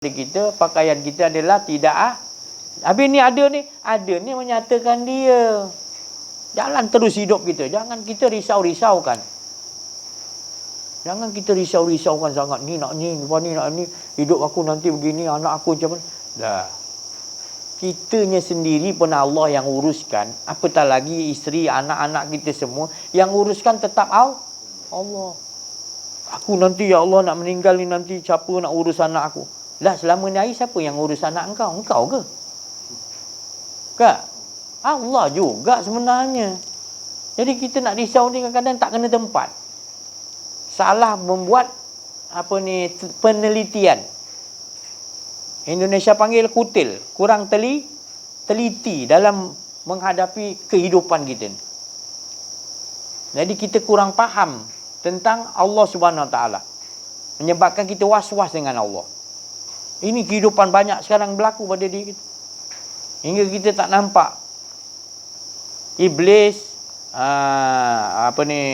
kita, pakaian kita adalah tidak habis ni ada ni menyatakan dia. Jalan terus hidup kita. Jangan kita risaukan. Jangan kita risaukan sangat. Ni nak ni, lepas ni nak ni. Hidup aku nanti begini, anak aku macam mana. Dah. Kitanya sendiri pun Allah yang uruskan. Apatah lagi isteri, anak-anak kita semua. Yang uruskan tetap Allah. Aku nanti ya Allah nak meninggal ni nanti siapa nak urus anak aku? Lah selama ni siapa yang urus anak engkau? Engkau ke? Tak? Allah juga sebenarnya. Jadi kita nak risau ni kadang-kadang tak kena tempat. Salah membuat penelitian. Indonesia panggil kutil, kurang teliti dalam menghadapi kehidupan kita ni. Jadi kita kurang faham tentang Allah Subhanahu Wa Taala. Menyebabkan kita was-was dengan Allah. Ini kehidupan banyak sekarang berlaku pada diri kita. Hingga kita tak nampak iblis,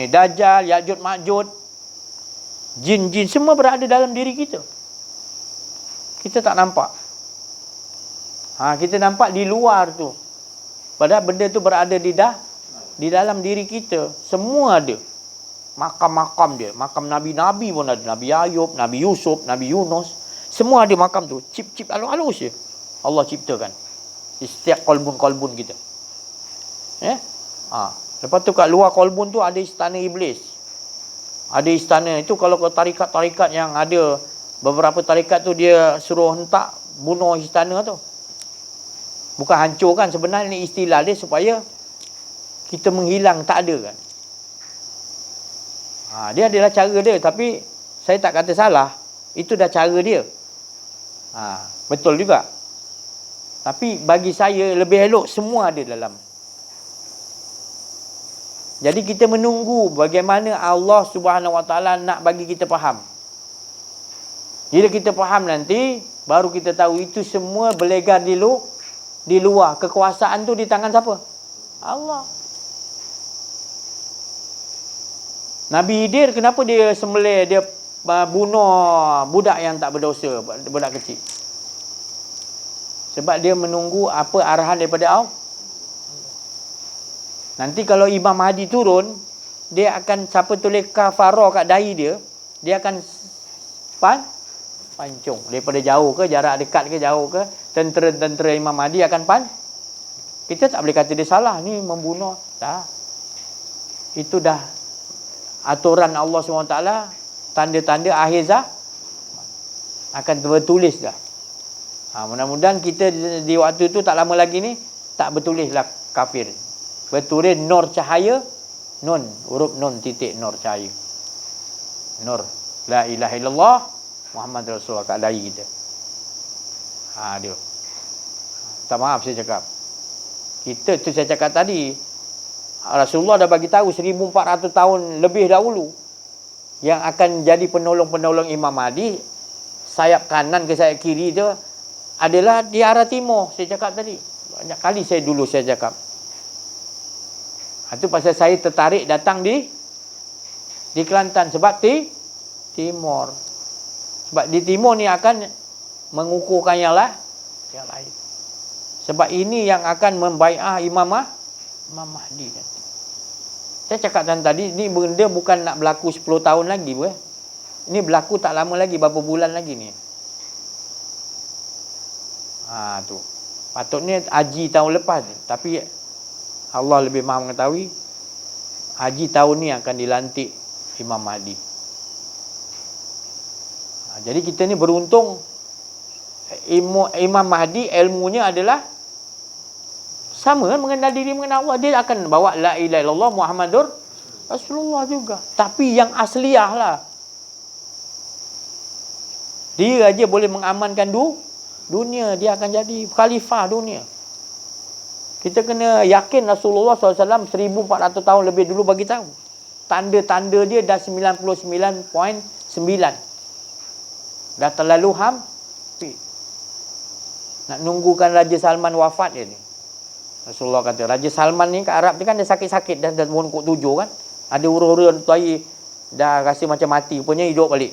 Dajjal, Ya'juj Ma'juj, jin-jin semua berada dalam diri kita. Kita tak nampak. Kita nampak di luar tu. Padahal benda tu berada di dalam diri kita. Semua ada. Makam-makam dia. Makam Nabi-Nabi pun ada. Nabi Ayub, Nabi Yusuf, Nabi Yunus. Semua ada makam tu. Cip-cip halus-halus je. Allah ciptakan. Di setiap kolbun-kolbun kita. Lepas tu kat luar kolbun tu ada istana iblis. Ada istana itu kalau ke tarikat-tarikat yang ada. Beberapa tarikat tu dia suruh hentak bunuh istana tu. Bukan hancurkan. Sebenarnya ni istilah dia supaya kita menghilang, tak ada kan. Dia adalah cara dia. Tapi saya tak kata salah. Itu dah cara dia. Betul juga. Tapi bagi saya lebih elok semua ada dalam. Jadi kita menunggu bagaimana Allah Subhanahu Wa Taala nak bagi kita faham. Bila kita faham nanti, baru kita tahu itu semua berlegar di luar. Kekuasaan tu di tangan siapa? Allah. Nabi Khidir kenapa dia sembelih, dia bunuh budak yang tak berdosa, budak kecil? Sebab dia menunggu apa arahan daripada Allah. Nanti kalau Imam Mahdi turun, dia akan siapa tulis kafarah kat dahi dia, dia akan pancung daripada jauh ke, jarak dekat ke, jauh ke, tentera-tentera Imam Mahdi akan kita tak boleh kata dia salah ni membunuh. Tak. Itu dah aturan Allah SWT, tanda-tanda akhir zaman akan tertulis dah. Mudah-mudahan kita di waktu tu tak lama lagi ni tak bertulislah kafir. Bertulis nur cahaya, nun, huruf nun titik nur cahaya. Nur. La ilaha illallah Muhammad Rasulullah kat dahi kita. Dia. Tak maaf saya cakap. Kita tu saya cakap tadi, Rasulullah dah bagi tahu 1400 tahun lebih dahulu yang akan jadi penolong-penolong Imam Mahdi, sayap kanan ke sayap kiri tu adalah di arah timur. Saya cakap tadi. Banyak kali saya cakap. Itu pasal saya tertarik datang di Kelantan sebab timur. Sebab di timur ni akan mengukuhkan yang lain. Sebab ini yang akan membai'ah Imam Mahdi kan. Saya cakap tadi, ni benda bukan nak berlaku 10 tahun lagi. Ini berlaku tak lama lagi, berapa bulan lagi ni. Tu. Patutnya haji tahun lepas. Tapi Allah lebih maha mengetahui. Haji tahun ni akan dilantik Imam Mahdi. Jadi kita ni beruntung. Imam Mahdi ilmunya adalah sama kan, mengenal diri, mengenal Allah. Dia akan bawa la ilaha illallah Muhammadur Rasulullah juga. Tapi yang asliah lah. Dia aja boleh mengamankan dunia. Dia akan jadi khalifah dunia. Kita kena yakin Rasulullah SAW 1400 tahun lebih dulu bagi tahu. Tanda-tanda dia dah 99.9. Dah terlalu hampir. Nak nunggukan Raja Salman wafat je ni. Rasulullah kata, Raja Salman ni kat Arab ni kan dia sakit-sakit dah pukul 7 kan. Ada ura-ura tu air dah rasa macam mati, rupanya hidup balik.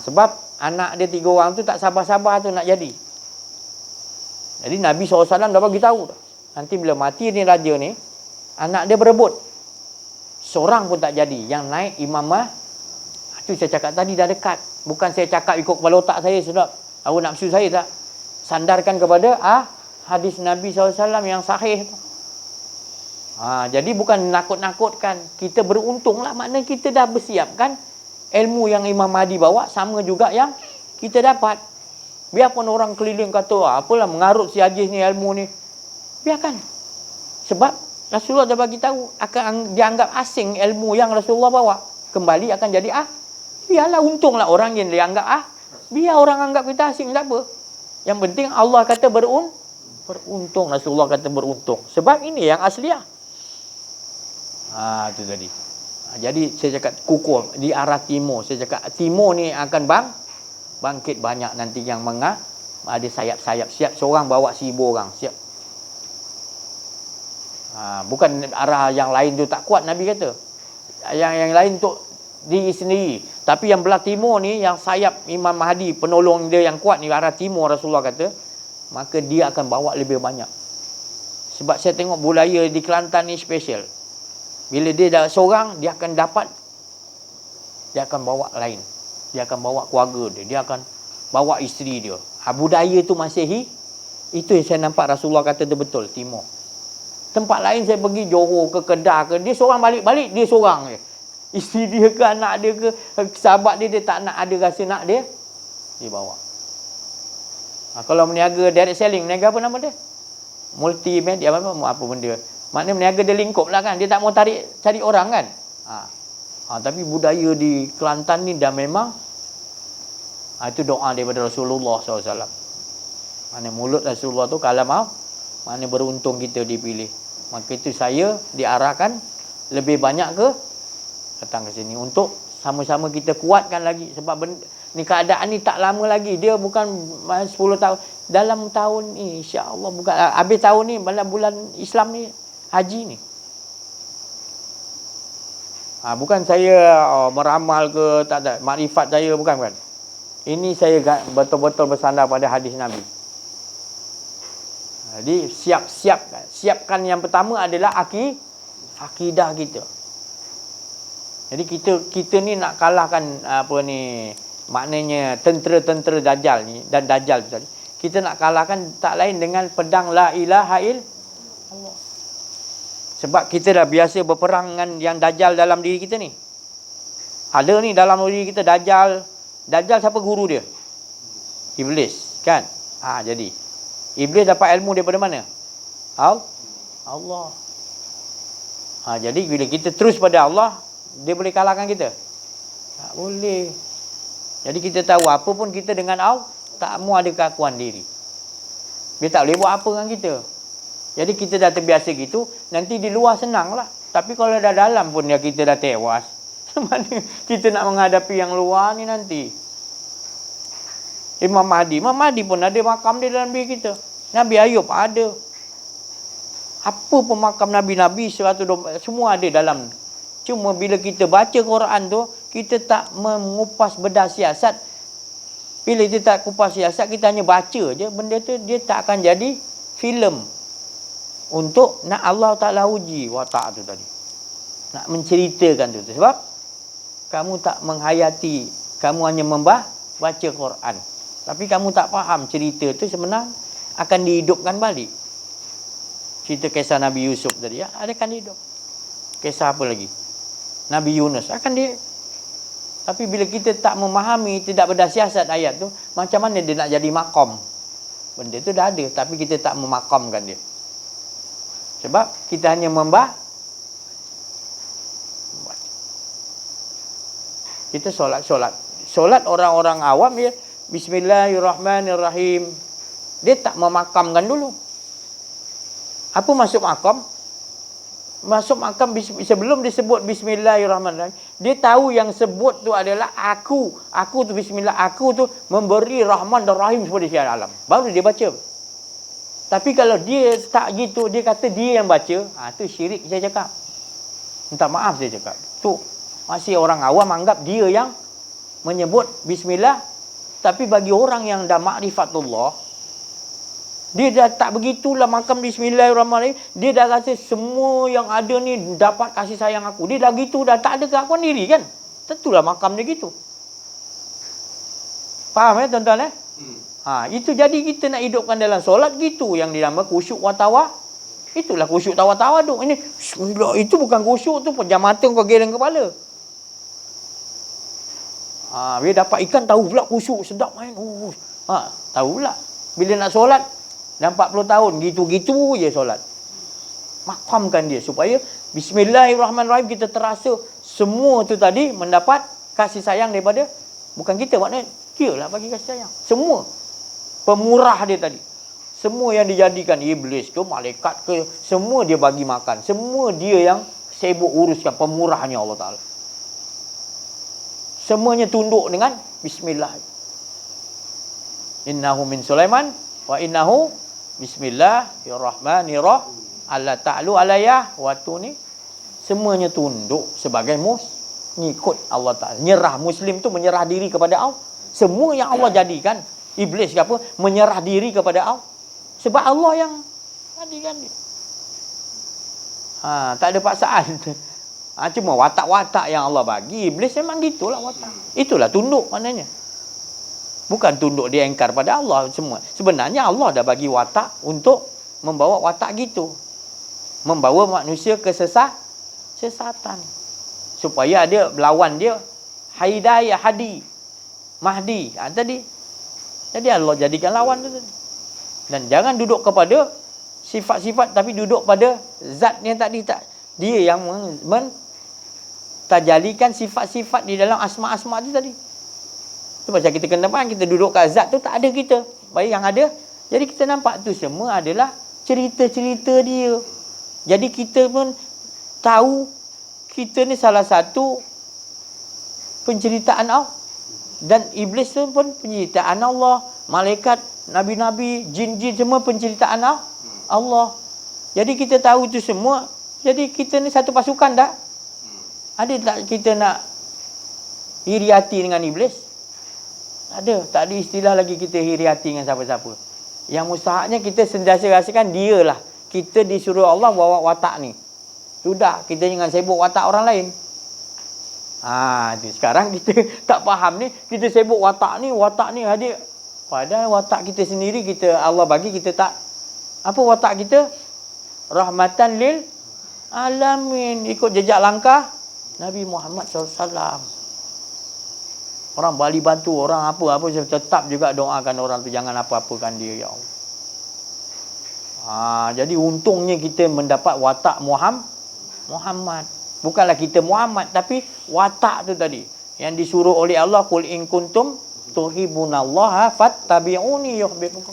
Sebab anak dia 3 orang tu tak sabar-sabar tu nak jadi. Jadi Nabi SAW dah bagi tahu dah. Nanti bila mati ni raja ni, anak dia berebut. Seorang pun tak jadi. Yang naik imamah, itu saya cakap tadi dah dekat. Bukan saya cakap ikut kepala otak saya, sedap. Hawa nafsu saya tak. Sandarkan kepada hadis Nabi SAW yang sahih tu. Jadi bukan nakut-nakutkan. Kita beruntung lah. Maknanya kita dah bersiapkan ilmu yang Imam Mahdi bawa sama juga yang kita dapat. Biarpun orang keliling kata, apalah mengarut si Haji ni ilmu ni. Biarkan. Sebab Rasulullah dah bagi tahu akan dianggap asing ilmu yang Rasulullah bawa. Kembali akan jadi biarlah untunglah orang yang dianggap biar orang anggap kita asing, tak apa. Yang penting Allah kata beruntung. Rasulullah kata beruntung. Sebab ini yang asliah. Itu tadi. Jadi saya cakap kukuh di arah timur. Saya cakap timur ni akan bangkit banyak nanti yang ada sayap-sayap. Siap seorang bawa 1000 orang. Siap. Bukan arah yang lain tu tak kuat, Nabi kata. Yang lain tu diri sendiri. Tapi yang belah timur ni, yang sayap Imam Mahdi, penolong dia yang kuat ni, arah timur Rasulullah kata, maka dia akan bawa lebih banyak. Sebab saya tengok budaya di Kelantan ni special. Bila dia dah seorang, dia akan dapat, dia akan bawa lain. Dia akan bawa keluarga dia. Dia akan bawa isteri dia. Budaya tu masih itu yang saya nampak Rasulullah kata tu betul, timur. Tempat lain saya pergi Johor ke Kedah ke, dia seorang balik-balik, dia seorang je. Isteri dia ke anak dia ke sahabat dia tak nak ada rasa nak dia bawa. Kalau meniaga direct selling, meniaga apa nama dia? Multimedia apa benda. Maknanya meniaga dia lingkup lah kan. Dia tak mau cari orang kan. Tapi budaya di Kelantan ni dah memang itu doa daripada Rasulullah SAW. Mana mulut Rasulullah tu kalau mau, mana beruntung kita dipilih. Maka itu saya diarahkan lebih banyak datang ke sini untuk sama-sama kita kuatkan lagi. Sebab ni keadaan ni tak lama lagi. Dia bukan 10 tahun. Dalam tahun ni insya-Allah, bukan habis tahun ni, bulan Islam ni, haji ni. Bukan saya meramal ke, tak ada. Makrifat saya bukan. Ini saya betul-betul bersandar pada hadis Nabi. Jadi siapkan yang pertama adalah akidah kita. Jadi kita ni nak kalahkan maknanya tentera-tentera Dajjal ni dan Dajjal tadi. Kita nak kalahkan tak lain dengan pedang la ilaha illallah. Sebab kita dah biasa berperang dengan yang Dajjal dalam diri kita ni. Ada ni dalam diri kita Dajjal. Dajjal siapa guru dia? Iblis, kan? Jadi Iblis dapat ilmu daripada mana? Allah. Jadi bila kita terus pada Allah, dia boleh kalahkan kita? Tak boleh. Jadi kita tahu apa pun kita dengan Allah, tak mau ada keakuan diri. Dia tak boleh buat apa dengan kita. Jadi kita dah terbiasa gitu, nanti di luar senang lah. Tapi kalau dah dalam pun kita dah tewas. Mana kita nak menghadapi yang luar ni nanti? Imam Mahdi pun ada makam dia dalam diri kita. Nabi Ayub ada. Apa pun makam Nabi-Nabi 120 semua ada dalam. Cuma bila kita baca Quran tu, kita tak mengupas bedah siasat. Bila kita tak kupas siasat, kita hanya baca je. Benda tu dia tak akan jadi filem. Untuk nak Allah Ta'ala uji watak tu tadi. Nak menceritakan tu. Sebab kamu tak menghayati. Kamu hanya baca Quran. Tapi kamu tak faham cerita tu sebenarnya akan dihidupkan balik. Cerita kisah Nabi Yusuf tadi, akan dihidup. Kisah apa lagi? Nabi Yunus akan Tapi bila kita tak memahami, tidak berdasiasat ayat tu, macam mana dia nak jadi makom? Benda tu dah ada, tapi kita tak memakamkan dia. Sebab kita hanya kita solat orang-orang awam ya, Bismillahirrahmanirrahim. Dia tak memakamkan dulu. Apa masuk makam? Masuk makam sebelum disebut Bismillahirrahmanirrahim. Dia tahu yang sebut tu adalah aku. Aku tu Bismillah. Aku tu memberi Rahman dan Rahim kepada siapa alam. Baru dia baca. Tapi kalau dia tak gitu, dia kata dia yang baca, tu syirik saya cakap. Minta maaf saya cakap. Tu masih orang awam anggap dia yang menyebut Bismillah Tapi bagi orang yang dah ma'rifatullah, dia dah tak begitulah makam bismillahirrahmanirrahim. Dia dah rasa semua yang ada ni dapat kasih sayang aku. Dia dah gitu, dah tak ada keakuan diri kan. Tentulah makam dia gitu. Faham tuan-tuan itu jadi kita nak hidupkan dalam solat gitu yang dinamakan khusyuk wa tawa. Itulah khusyuk tawaduk. Ini bismillah, itu bukan khusyuk tu, pejam mata kau geleng kepala. Bila dapat ikan tahu pula khusyuk, sedap main. Tahu pula. Bila nak solat dah 40 tahun gitu-gitu je solat. Makamkan dia supaya bismillahirrahmanirrahim kita terasa semua tu tadi mendapat kasih sayang daripada bukan kita, maknanya dia lah bagi kasih sayang. Semua pemurah dia tadi. Semua yang dijadikan iblis ke, malaikat ke, semua dia bagi makan. Semua dia yang sibuk uruskan, pemurahnya Allah Ta'ala. Semuanya tunduk dengan bismillah. Innahu min Sulaiman wa innahu bismillahirrahmanirrahim. Allah ta'lu alayya wa tuni. Semuanya tunduk sebagai ngikut Allah Ta'ala. Nyerah. Muslim tu menyerah diri kepada Allah. Semua yang Allah jadikan, iblis ke apa, menyerah diri kepada Allah. Sebab Allah yang jadikan dia. Tak ada paksaan. Cuma watak-watak yang Allah bagi. Iblis memang gitulah watak. Itulah tunduk maknanya. Bukan tunduk dia engkar pada Allah semua. Sebenarnya Allah dah bagi watak untuk membawa watak gitu. Membawa manusia ke sesatan. Supaya ada lawan dia. Hidayah, Mahdi. Tadi. Jadi Allah jadikan lawan tu. Dan jangan duduk kepada sifat-sifat, tapi duduk pada zat yang tadi. Dia yang mentajalikan sifat-sifat di dalam asma-asma tu tadi. Tu macam kita kena faham, kita duduk kat zat tu tak ada kita. Baik yang ada. Jadi kita nampak tu semua adalah cerita-cerita dia. Jadi kita pun tahu kita ni salah satu penceritaan Allah. Dan iblis tu pun penceritaan Allah. Malaikat, nabi-nabi, jin-jin semua penceritaan Allah. Jadi kita tahu tu semua. Jadi kita ni satu pasukan tak? Ada tak kita nak iri hati dengan iblis? Tak ada istilah lagi kita iri hati dengan siapa-siapa. Yang mustahaknya kita sentiasa rasakan dialah. Kita disuruh Allah bawa watak ni. Sudah, kita jangan sibuk watak orang lain. Sekarang kita tak faham ni, kita sibuk watak ni hadir. Padahal watak kita sendiri Allah bagi kita tak. Apa watak kita? Rahmatan lil alamin. Ikut jejak langkah Nabi Muhammad SAW. Orang bali bantu, orang apa tetap juga doakan orang tu, jangan apa-apakan dia, ya Allah. Jadi untungnya kita mendapat watak Muhammad. Bukanlah kita Muhammad, tapi watak tu tadi yang disuruh oleh Allah, qul in kuntum tuhibbunallaha fattabi'uni yuhibbukum.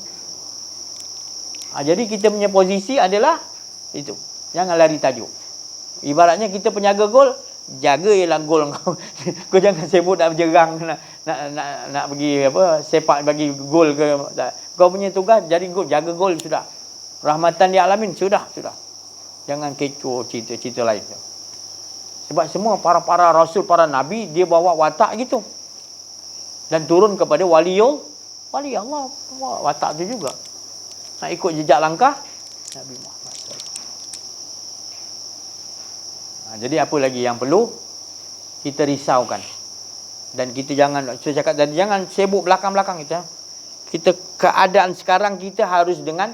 Jadi kita punya posisi adalah itu. Jangan lari tajuk. Ibaratnya kita penjaga gol, jaga ialah gol kau. Kau jangan sibuk nak berjerang, nak pergi sepak bagi gol ke. Kau punya tugas jadi gol, jaga gol sudah. Rahmatan lil alamin sudah. Jangan kecoh cerita-cerita lain. Sebab semua para rasul, para nabi, dia bawa watak gitu. Dan turun kepada wali Allah. Watak tu juga. Nak ikut jejak langkah Nabi Muhammad SAW. Jadi apa lagi yang perlu kita risaukan. Dan kita jangan, saya cakap tadi, jangan sibuk belakang-belakang kita. Kita keadaan sekarang kita harus dengan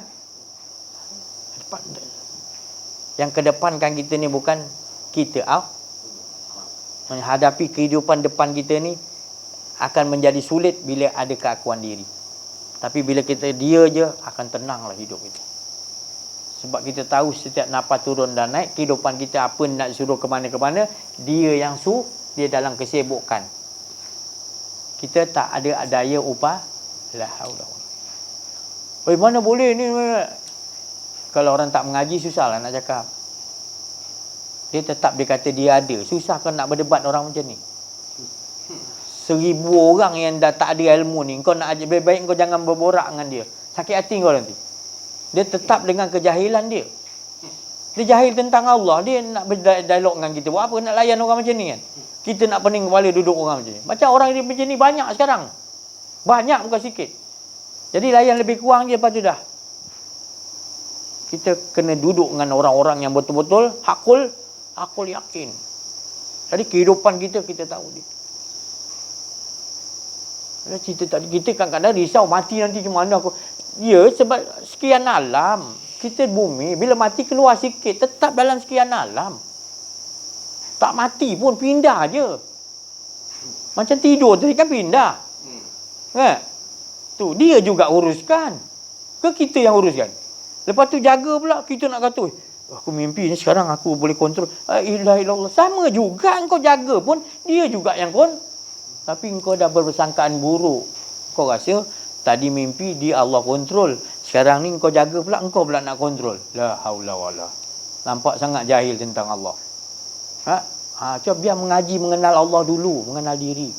yang kedepankan kita ni bukan kita menghadapi kehidupan depan kita ni akan menjadi sulit bila ada keakuan diri. Tapi bila kita dia je, akan tenanglah hidup kita. Sebab kita tahu setiap nafas turun dan naik, kehidupan kita apa nak suruh ke mana-ke-mana, dia yang dia dalam kesibukan. Kita tak ada daya upah. La haula. Mana boleh ni? Kalau orang tak mengaji, susahlah nak cakap. Dia tetap dia kata dia ada. Susah kan nak berdebat orang macam ni. 1000 orang yang dah tak ada ilmu ni, kau nak ajar, baik-baik kau jangan berborak dengan dia. Sakit hati kau nanti. Dia tetap dengan kejahilan dia. Dia jahil tentang Allah. Dia nak berdialog dengan kita. Buat apa nak layan orang macam ni kan? Kita nak pening kepala duduk orang macam ni. Macam orang macam ni banyak sekarang. Banyak bukan sikit. Jadi layan lebih kurang je, lepas tu dah. Kita kena duduk dengan orang-orang yang betul-betul hakul yakin. Jadi kehidupan kita tahu dia. Ada cerita tadi, kita kadang-kadang risau mati nanti macam mana aku. Ya, sebab sekian alam. Kita bumi, bila mati keluar sikit, tetap dalam sekian alam. Tak mati pun, pindah je. Macam tidur tadi kan pindah. Kan? Tu, dia juga uruskan. Ke kita yang uruskan? Lepas tu jaga pula, kita nak kata, aku mimpi ni sekarang aku boleh kontrol. Ilaha illallah. Sama juga engkau jaga pun, dia juga yang Tapi engkau dah bersangkaan buruk. Kau rasa, tadi mimpi dia Allah kontrol. Sekarang ni engkau jaga pula, engkau pula nak kontrol. La haula wala. Nampak sangat jahil tentang Allah. Coba biar mengaji mengenal Allah dulu, mengenal diri.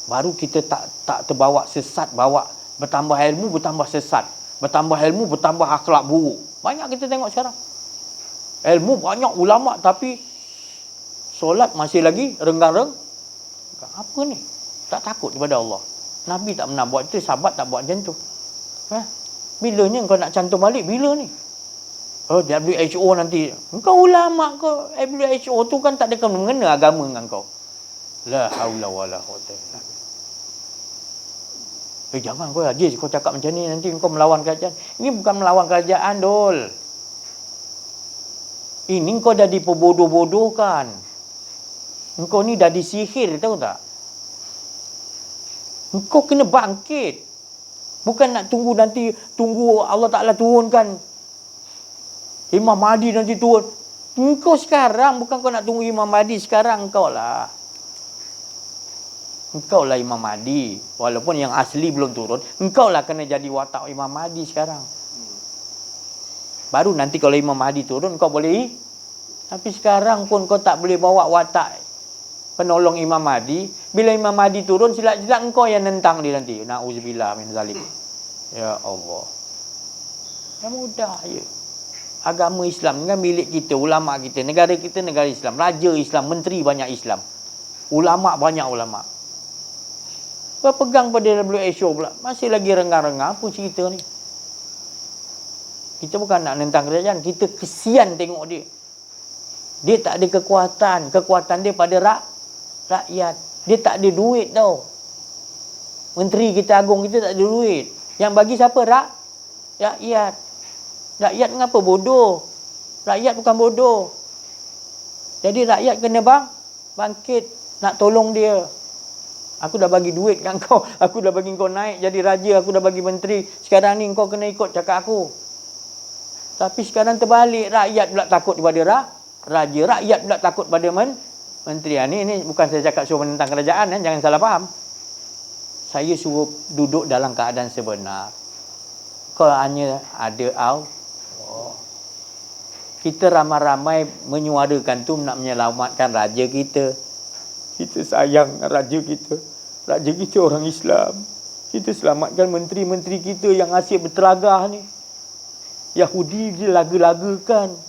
Baru kita tak terbawa sesat, bertambah ilmu bertambah sesat, bertambah ilmu bertambah akhlak buruk. Banyak kita tengok sekarang. Ilmu banyak ulama tapi solat masih lagi renggang-renggang. Apa ni? Tak takut kepada Allah. Nabi tak pernah buat itu, sahabat tak buat macam tu. Bilanya kau nak cantum balik? Bila ni? WHO nanti. Engkau ulama kau, WHO tu kan tak ada kena mengena agama dengan kau. La haula wala quwwata illa billah. Jangan kau Haji, kau cakap macam ni nanti kau melawan kerajaan. Ini bukan melawan kerajaan, Dol. Ini kau dah diperbodoh-bodohkan. Engkau ni dah disihir, tahu tak? Engkau kena bangkit. Bukan nak tunggu Allah Ta'ala turunkan. Imam Mahdi nanti turun. Engkau sekarang, bukan kau nak tunggu Imam Mahdi. Sekarang engkau lah Imam Mahdi. Walaupun yang asli belum turun, engkau lah kena jadi watak Imam Mahdi sekarang. Baru nanti kalau Imam Mahdi turun, kau boleh. Tapi sekarang pun kau tak boleh bawa watak penolong Imam Mahdi. Bila Imam Mahdi turun, silap-silap engkau yang nentang dia nanti. Na'udzubillah min zalik. Ya Allah. Yang mudah je. Agama Islam kan milik kita, ulama kita. Negara kita negara Islam. Raja Islam, menteri banyak Islam. Ulama banyak ulama. Berpegang pada WHO pula. Masih lagi renggang-renggang. Apa cerita ni? Kita bukan nak nentang kerajaan. Kita kesian tengok dia. Dia tak ada kekuatan. Kekuatan dia pada rakyat. Dia tak ada duit tau. Menteri kita agung kita tak ada duit. Yang bagi siapa? Rakyat. Rakyat mengapa bodoh? Rakyat bukan bodoh. Jadi rakyat kena bangkit. Nak tolong dia. Aku dah bagi duit kat kau. Aku dah bagi kau naik jadi raja. Aku dah bagi menteri. Sekarang ni kau kena ikut cakap aku. Tapi sekarang terbalik. Rakyat pula takut kepada raja. Rakyat pula takut pada menteri. Ini bukan saya cakap suruh menentang kerajaan. Jangan salah faham. Saya suruh duduk dalam keadaan sebenar. Kau hanya ada kita ramai-ramai menyuarakan tu nak menyelamatkan raja kita. Kita sayang raja kita. Raja kita orang Islam. Kita selamatkan menteri-menteri kita yang asyik bertelagah ni. Yahudi dia laga-lagakan.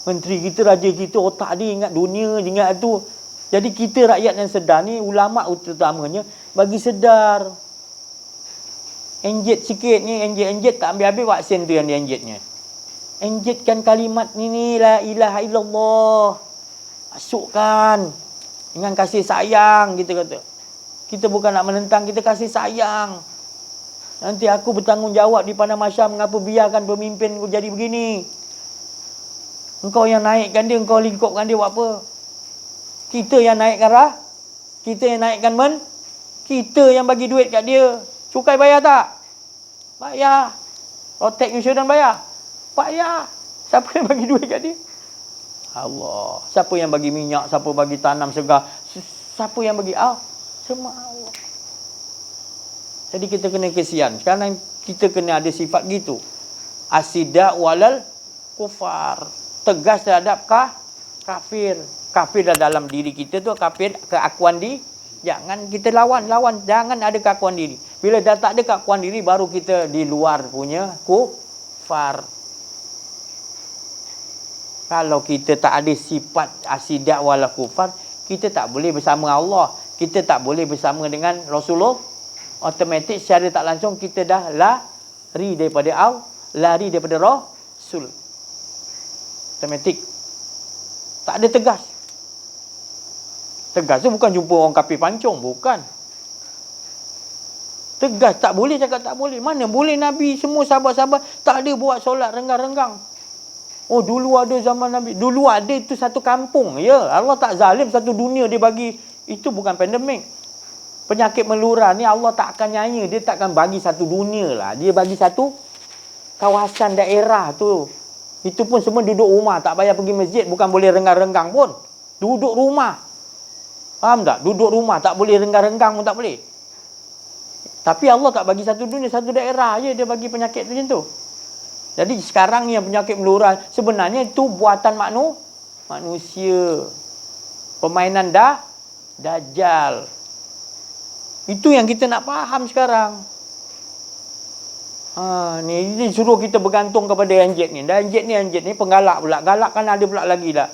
Menteri kita, raja kita, otak dia ingat dunia, dia ingat tu. Jadi kita rakyat yang sedar ni, ulama' utamanya, bagi sedar. Enjet sikit ni, enjet tak ambil habis vaksin tu yang dia enjetnya. Enjetkan kalimat ni, la ilaha illallah. Masukkan. Dengan kasih sayang, kita kata. Kita bukan nak menentang, kita kasih sayang. Nanti aku bertanggungjawab di Padang Mahsyar mengapa biarkan pemimpin jadi begini. Engkau yang naikkan dia, engkau lingkupkan dia buat apa? Kita yang naikkan kita yang naikkan kita yang bagi duit kat dia. Cukai bayar tak? Bayar. Rotek insurans bayar? Bayar. Siapa yang bagi duit kat dia? Allah. Siapa yang bagi minyak? Siapa bagi tanam segar? Siapa yang bagi? Semua Allah. Jadi kita kena kesian. Sekarang kita kena ada sifat gitu. Asida walal kufar. Tegas terhadap kafir. Kafir dah dalam diri kita tu, kafir keakuan diri. Jangan kita lawan. Jangan ada keakuan diri. Bila dah tak ada keakuan diri, baru kita di luar punya kufar. Kalau kita tak ada sifat asidak wala kufar, kita tak boleh bersama Allah. kita tak boleh bersama dengan Rasulullah, automatik secara tak langsung kita dah lari daripada lari daripada Rasul. Automatik. Tak ada tegas. Tegas tu bukan jumpa orang kafir pancung, bukan. Tegas, tak boleh cakap tak boleh. Mana boleh Nabi semua sahabat-sahabat tak ada buat solat renggang-renggang. Oh, dulu ada zaman Nabi. Dulu ada itu satu kampung. Ya, Allah tak zalim, satu dunia dia bagi. Itu bukan pandemik. Penyakit meluran ni Allah tak akan nyaya. Dia tak akan bagi satu dunia lah. Dia bagi satu kawasan daerah tu. Itu pun semua duduk rumah. Tak payah pergi masjid. Bukan boleh renggang-renggang pun. Duduk rumah. Faham tak? Duduk rumah. Tak boleh renggang-renggang pun tak boleh. Tapi Allah tak bagi satu dunia, satu daerah je dia bagi penyakit macam tu. Jadi sekarang ni yang penyakit meluran, sebenarnya itu buatan manusia. Permainan Dajjal. Itu yang kita nak faham sekarang. Ni suruh kita bergantung kepada anjit ni. Dan anjit ni penggalak pula. Galak kan ada pula lagi lah.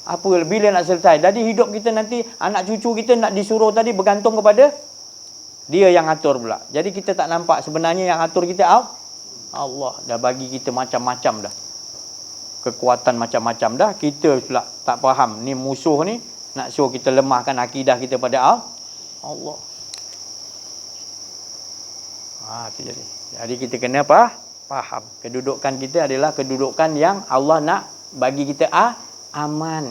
Apa, bila nak selesai. Jadi hidup kita nanti, anak cucu kita nak disuruh tadi bergantung kepada dia yang atur pula. Jadi kita tak nampak sebenarnya yang atur kita Allah. Dah bagi kita macam-macam dah. Kekuatan macam-macam dah. Kita pula tak faham. Ni musuh ni nak suruh kita lemahkan akidah kita pada Allah. Itu jadi. Jadi kita kena faham. Kedudukan kita adalah kedudukan yang Allah nak bagi kita aman.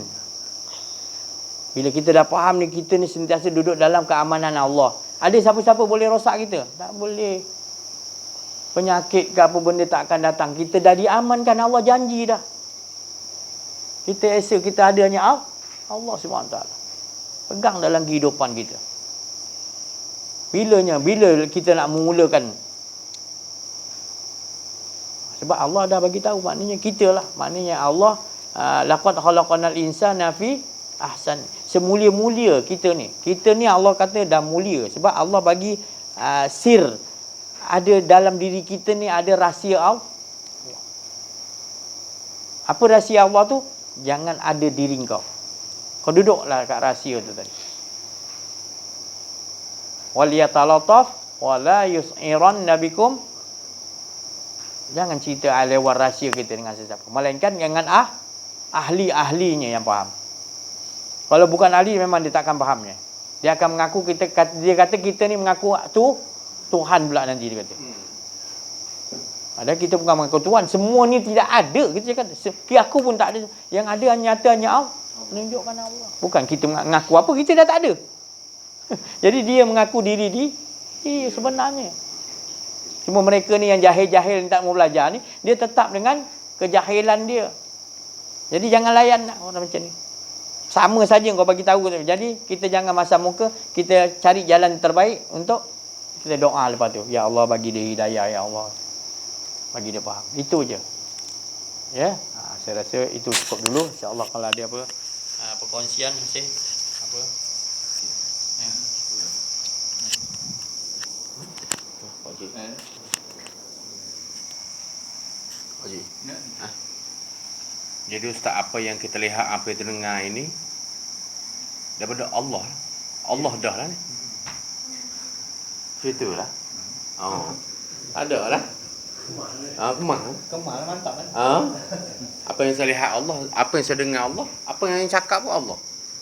Bila kita dah faham ni, kita ni sentiasa duduk dalam keamanan Allah. Ada siapa-siapa boleh rosak kita? Tak boleh. Penyakit ke apa benda tak akan datang. Kita dah diamankan, Allah janji dah. Kita rasa kita adanya Allah SWT. Pegang dalam kehidupan kita. Bila kita nak memulakan. Sebab Allah dah bagi tahu, maknanya kita lah. Maknanya Allah, laqad khalaqanal insana fi ahsan. Semulia-mulia kita ni. Kita ni Allah kata dah mulia. Sebab Allah bagi sir. Ada dalam diri kita ni ada rahsia Allah. Apa rahsia Allah tu? Jangan ada diri kau. Kau duduklah kat rahsia tu tadi. Waliyatalataf wala yus'iranna bikum. Jangan cerita lewat rahsia kita dengan sesiapa. Melainkan dengan ahli-ahlinya yang faham. Kalau bukan ahli, memang dia takkan fahamnya. Dia akan mengaku dia kata kita ni mengaku Tuhan pula nanti dia kata. Padahal kita bukan mengaku Tuhan. Semua ni tidak ada. Kita cakap, aku pun tak ada. Yang ada hanya Allah. Menunjukkan Allah. Bukan kita mengaku apa, kita dah tak ada. Jadi dia mengaku diri sebenarnya. Cuma mereka ni yang jahil-jahil tak mau belajar ni, dia tetap dengan kejahilan dia. Jadi jangan layan orang macam ni. Sama saja kau bagi tahu. Jadi kita jangan masam muka, kita cari jalan terbaik untuk kita doa lepas tu. Ya Allah, bagi dia hidayah, ya Allah. Bagi dia faham. Itu je. Ya. Saya rasa itu cukup dulu. Insya-Allah kalau ada apa perkongsian masih apa. Haji. Jadi Ustaz, apa yang kita lihat, apa yang terdengar ini daripada Allah. Allah dah lah ni. Itulah. Ada lah. Kemal mantap kan? Apa yang saya lihat Allah, apa yang saya dengar Allah, apa yang cakap pun Allah.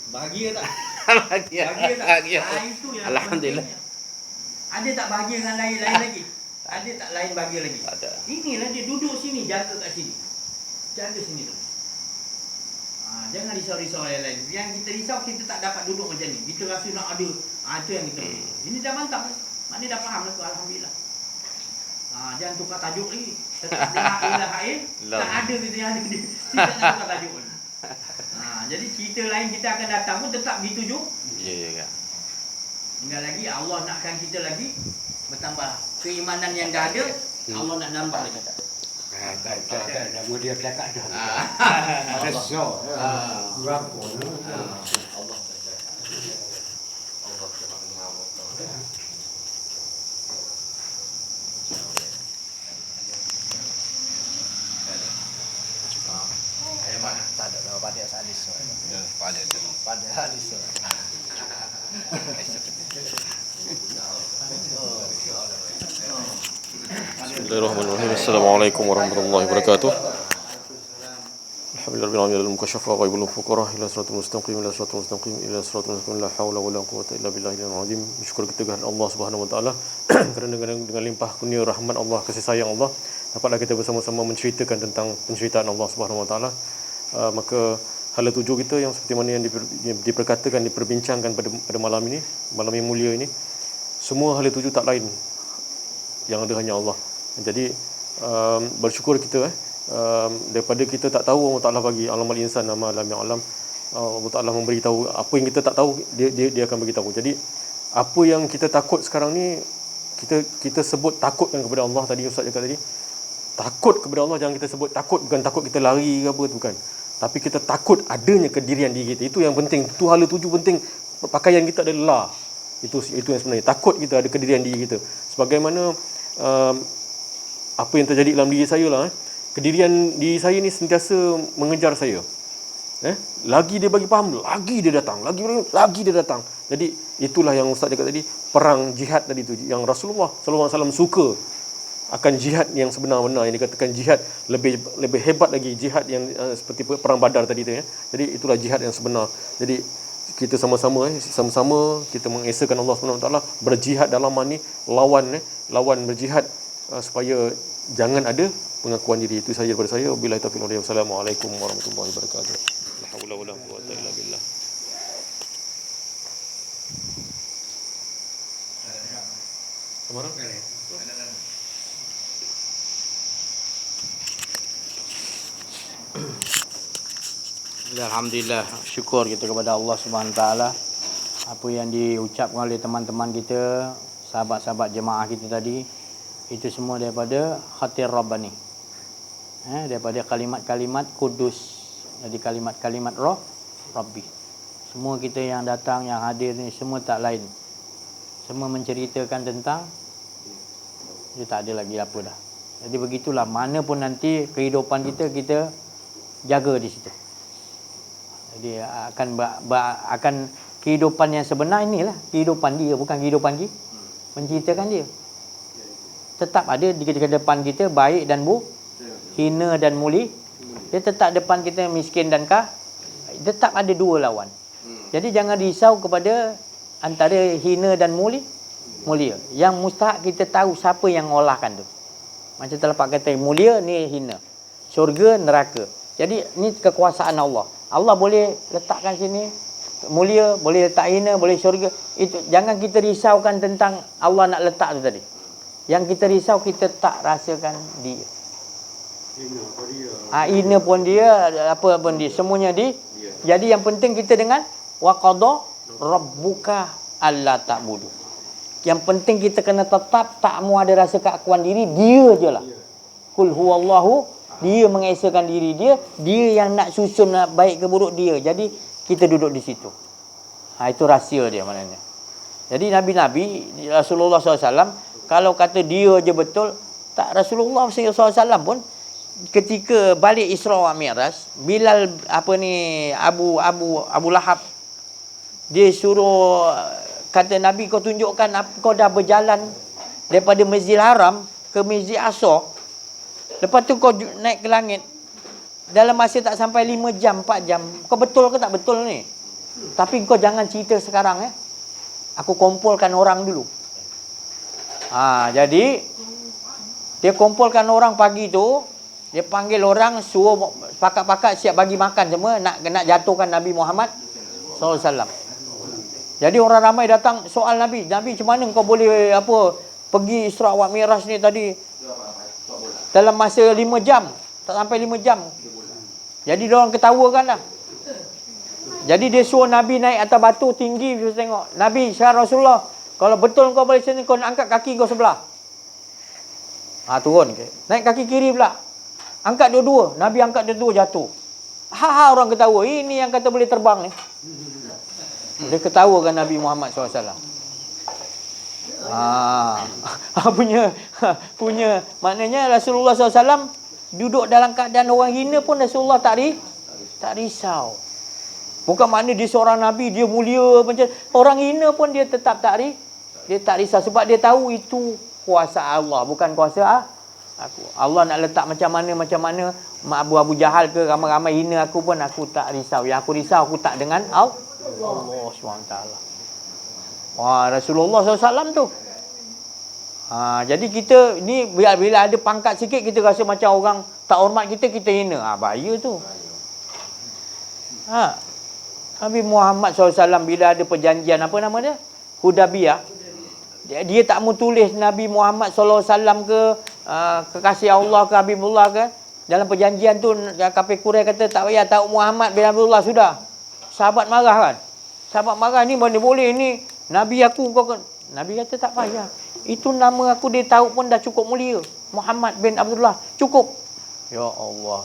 Bahagia tak? Bahagia tak? Itu yang alhamdulillah. Ada tak bahagia dengan lain lagi? Ada tak lain bahagia lagi? Ada. Inilah dia duduk sini, jaga kat sini. Jaga sini tu. Jangan risau-risau yang lain. Yang kita risau, kita tak dapat duduk macam ni. Kita rasa nak ada. Itu yang kita ini dah mantap. Maknanya dah faham lah tu. Alhamdulillah. Jangan tukar tajuk lagi. Tetap la ilaha illallah. Tak ada kita yang ada. Kita nak tukar tajuk lagi. Jadi cerita lain kita akan datang pun tetap dituju. Ya. Tinggal lagi Allah nakkan kita lagi bertambah. Keimanan yang dah ada, Allah nak nambah lagi. Tak. Nama dia cakap dah. Ada so. Berapa? Allah saja. Allah Subhanahu. Tak ada pada salis. Pada salis. Bismillahirrahmanirrahim. Assalamualaikum warahmatullahi wabarakatuh. Alhamdulillahirabbil alamin kasyafa ghaibul fuqara ila siratal mustaqim ila siratal mustaqim la haula wala quwwata illa billahil azim. Bersyukur kita kepada Allah Subhanahu wa taala kerana dengan limpah kurnia rahmat Allah, kasih sayang Allah, dapatlah kita bersama-sama menceritakan tentang penceritaan Allah Subhanahu wa taala. Maka hala tuju kita yang seperti mana yang diperkatakan, diperbincangkan pada malam ini, malam yang mulia ini, semua hala tuju tak lain, yang ada hanya Allah. Jadi bersyukur kita daripada kita tak tahu, Allah Ta'ala bagi alamal insan nama alam yang alam. Allah Ta'ala memberi tahu apa yang kita tak tahu, dia akan bagi tahu. Jadi apa yang kita takut sekarang ni, kita sebut takutkan kepada Allah. Tadi Ustaz cakap tadi, takut kepada Allah, jangan kita sebut takut, bukan takut kita lari ke apa, bukan. Tapi kita takut adanya kedirian diri kita. Itu yang penting. Itu hala tuju penting. Pakaian kita adalah itu yang sebenarnya. Takut kita ada kedirian diri kita. Sebagaimana apa yang terjadi dalam diri saya lah. Kedirian diri saya ni sentiasa mengejar saya. Lagi dia bagi faham, lagi dia datang. Lagi dia datang. Jadi itulah yang Ustaz cakap tadi, perang jihad tadi tu, yang Rasulullah SAW suka akan jihad yang sebenar-benar, yang dikatakan jihad lebih hebat lagi, jihad yang seperti perang Badar tadi tu ya. Jadi itulah jihad yang sebenar. Jadi kita sama-sama kita mengesahkan Allah Subhanahu Wa Taala, berjihad dalam ni, lawan berjihad supaya jangan ada pengakuan diri. Itu saja daripada saya. Wabillahi taufiq wal hidayah. Wassalamualaikum warahmatullahi wabarakatuh. La haula wala quwwata illa billah. Alhamdulillah, syukur kita kepada Allah Subhanahu Wa Taala. Apa yang diucapkan oleh teman-teman kita, sahabat-sahabat jemaah kita tadi, itu semua daripada khatir Rabbani, daripada kalimat-kalimat kudus. Jadi kalimat-kalimat Rabbi. Semua kita yang datang, yang hadir ni, semua tak lain, semua menceritakan tentang dia, tak ada lagi apa dah. Jadi begitulah, mana pun nanti kehidupan kita jaga di situ. Jadi akan kehidupan yang sebenar inilah kehidupan dia, bukan kehidupan dia menceritakan dia. Tetap ada di depan kita baik dan hina dan mulia. Dia tetap depan kita miskin dan tetap ada dua lawan. Jadi jangan risau kepada antara hina dan mulia. Yang mustahak kita tahu siapa yang olahkan tu. Macam terlepas kata mulia ni hina, syurga neraka. Jadi ni kekuasaan Allah. Allah boleh letakkan sini mulia, boleh letak hina, boleh syurga. Itu jangan kita risaukan tentang Allah nak letak tu tadi. Yang kita risau, kita tak rasakan dia. Hina pun dia, apa pun dia, semuanya dia. Jadi yang penting kita dengan wa qada rabbuka alla ta'budu. Yang penting kita kena tetap tak mau ada rasa keakuan diri, dia je lah. Kul huwallahu, dia mengesahkan diri dia yang nak susun nak baik ke buruk dia. Jadi kita duduk di situ. Itu rahsia dia maknanya. Jadi Nabi-Nabi, Rasulullah SAW, kalau kata dia je betul, tak, Rasulullah SAW pun ketika balik Isra wa Mi'raj, Bilal Abu Lahab, dia suruh, kata Nabi, kau tunjukkan kau dah berjalan daripada Masjidil Haram ke Masjid Aqsa. Lepas tu kau naik ke langit dalam masa tak sampai 5 jam, 4 jam. Kau betul ke tak betul ni? Tapi kau jangan cerita sekarang Aku kumpulkan orang dulu. Jadi dia kumpulkan orang pagi tu, dia panggil orang, suruh pakat-pakat siap bagi makan semua, nak jatuhkan Nabi Muhammad SAW. Jadi orang ramai datang soal Nabi, macam mana kau boleh pergi Isra wa Mi'raj ni tadi dalam masa 5 jam, tak sampai 5 jam. Jadi dia orang ketawakan dah. Jadi dia suruh Nabi naik atas batu tinggi, kita tengok. Nabi, syar Rasulullah, kalau betul kau boleh sini, kau nak angkat kaki kau sebelah. Turun. Naik kaki kiri pula. Angkat dua-dua. Nabi angkat dua-dua, jatuh. Orang ketawa. Ini yang kata boleh terbang ni. Dia ketawakan Nabi Muhammad SAW. Punya maknanya Rasulullah SAW duduk dalam keadaan orang hina pun Rasulullah tak risau. Bukan makna dia seorang Nabi, dia mulia macam orang hina pun dia tetap dia tak risau sebab dia tahu itu kuasa Allah, bukan kuasa aku. Allah nak letak macam mana Mak Abu Jahal ke ramai-ramai hina aku pun aku tak risau. Yang aku risau aku tak dengan Allah SWT. Wah, Rasulullah SAW tu. Jadi kita ni bila ada pangkat sikit kita rasa macam orang tak hormat kita hina. Bahaya tu. Nabi Muhammad SAW bila ada perjanjian apa nama dia? Hudaybiyah. Dia tak mau tulis Nabi Muhammad SAW ke kekasih Allah ke Habibullah ke. Dalam perjanjian tu kafir Quraisy kata tak payah tahu Muhammad bin Abdullah sudah. Sahabat marah kan. Sahabat marah ni mana boleh ni Nabi aku kau. Nabi kata tak payah. Itu nama aku dia tahu pun dah cukup mulia. Muhammad bin Abdullah cukup. Ya Allah.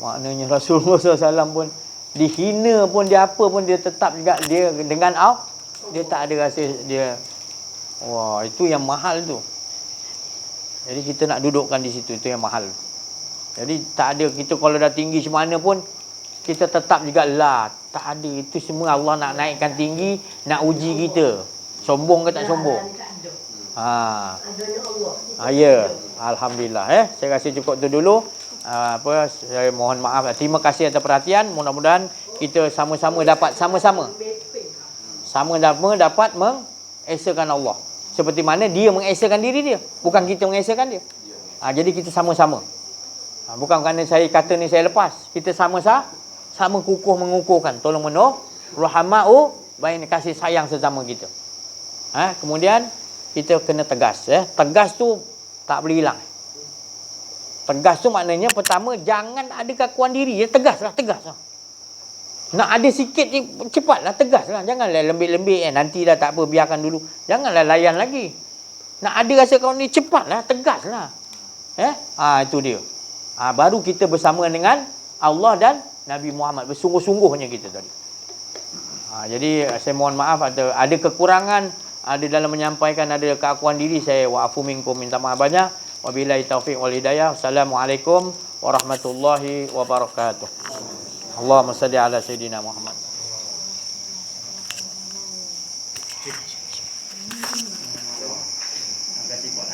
Maknanya Rasulullah SAW pun dihina pun dia apa pun dia tetap juga dia dengan dia tak ada rasa dia. Wah, itu yang mahal tu. Jadi kita nak dudukkan di situ, itu yang mahal. Jadi tak ada kita kalau dah tinggi semana pun kita tetap juga lah. Tak ada, itu semua Allah nak naikkan tinggi, nak uji kita. Sombong ke tak sombong? Ya, alhamdulillah saya rasa cukup tu dulu. Saya mohon maaf. Terima kasih atas perhatian. Mudah-mudahan kita sama-sama dapat dapat mengesakan Allah. Seperti mana dia mengesakan diri dia, bukan kita mengesakan dia. Jadi kita sama-sama. Bukan kerana saya kata ni saya lepas. Kita sama kukuh mengukuhkan, tolong menolong, rahamau bain, kasih sayang sesama kita. Kemudian kita kena tegas. Tegas tu tak boleh hilang. Tegas tu maknanya pertama jangan ada kakuan diri. Tegaslah. Nak ada sikit ni cepatlah, tegaslah. Janganlah lembik-lembik nanti dah tak apa biarkan dulu. Janganlah layan lagi. Nak ada rasa kawan ni cepatlah, tegaslah. Itu dia. Baru kita bersama dengan Allah dan Nabi Muhammad bersungguh-sungguhnya kita tadi. Jadi saya mohon maaf ada kekurangan, ada dalam menyampaikan, ada keakuan diri saya wa'afu minkum, minta maaf banyak. Wabillahi taufiq wal hidayah. Assalamualaikum warahmatullahi wabarakatuh. Allahumma salli ala sayyidina Muhammad.